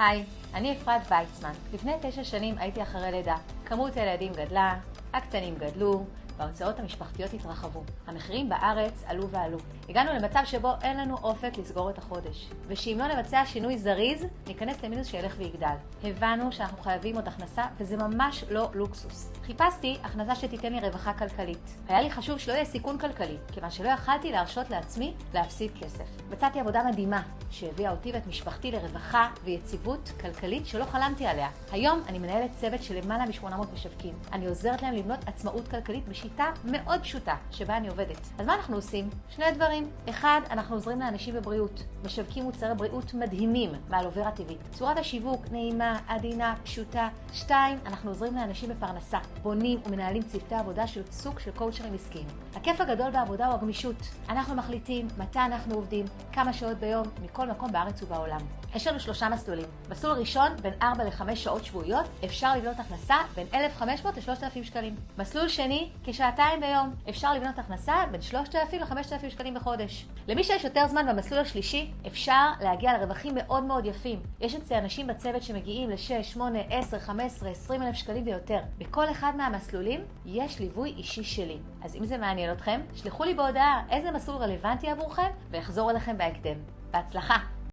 היי, אני אפרת ויצמן. לפני 9 שנים הייתי אחרי לידה. כמות הילדים גדלה, הקטנים גדלו, וההוצאות המשפחתיות התרחבו. המחירים בארץ עלו ועלו. הגענו למצב שבו אין לנו אופק לסגור את החודש. ושאם לא נבצע שינוי זריז, ניכנס למינוס שילך ויגדל. הבנו שאנחנו חייבים עוד הכנסה, וזה ממש לא לוקסוס. חיפשתי הכנסה שתיתן לי רווחה כלכלית. היה לי חשוב שלא יהיה סיכון כלכלי, כיוון שלא יכלתי להרשות לעצמי להפסיד כסף. מצאתי עבודה מדהימה, שהביאה אותי ואת משפחתי לרווחה ויציבות כלכלית שלא חלמתי עליה. היום אני מנהלת צוות של למעלה מ-800 משווקים. אני עוזרת להם לבנות עצמאות כלכלית בשיטה מאוד פשוטה שבה אני עובדת. אז מה אנחנו עושים? 2 דברים. 1, אנחנו עוזרים לאנשים בבריאות. משווקים מוצרי בריאות מדהימים מהאלוברה טבעית. צורת השיווק נעימה, עדינה, פשוטה. 2, אנחנו עוזרים לאנשים בפרנסה. בונים ומנהלים צוותי עבודה של סוג של קואוצ'רים עסקיים. הכיף הגדול בעבודה הוא הגמישות. אנחנו מחליטים מתי אנחנו עובדים, כמה שעות ביום, מכל מקום בארץ ובעולם. יש לנו 3 מסלולים. מסלול ראשון, בין 4 ל-5 שעות שבועיות, אפשר לבנות הכנסה בין 1,500 ל-3,000 שקלים. מסלול שני, כשעתיים ביום, אפשר לבנות הכנסה בין 3,000 ל-5,000 שקלים בחודש. למי שיש יותר זמן במסלול השלישי, אפשר להגיע לרווחים מאוד מאוד יפים. יש אצלי אנשים בצוות שמגיעים ל-6, 8, 10, 15, 20,000 שקלים ויותר. בכל אחד מהמסלולים יש ליווי אישי שלי. אז אם זה מעניין אתכם, שלחו לי בהודעה איזה מסלול רלוונטי עבורכם, ויחזור אליכם בהקדם. בהצלחה!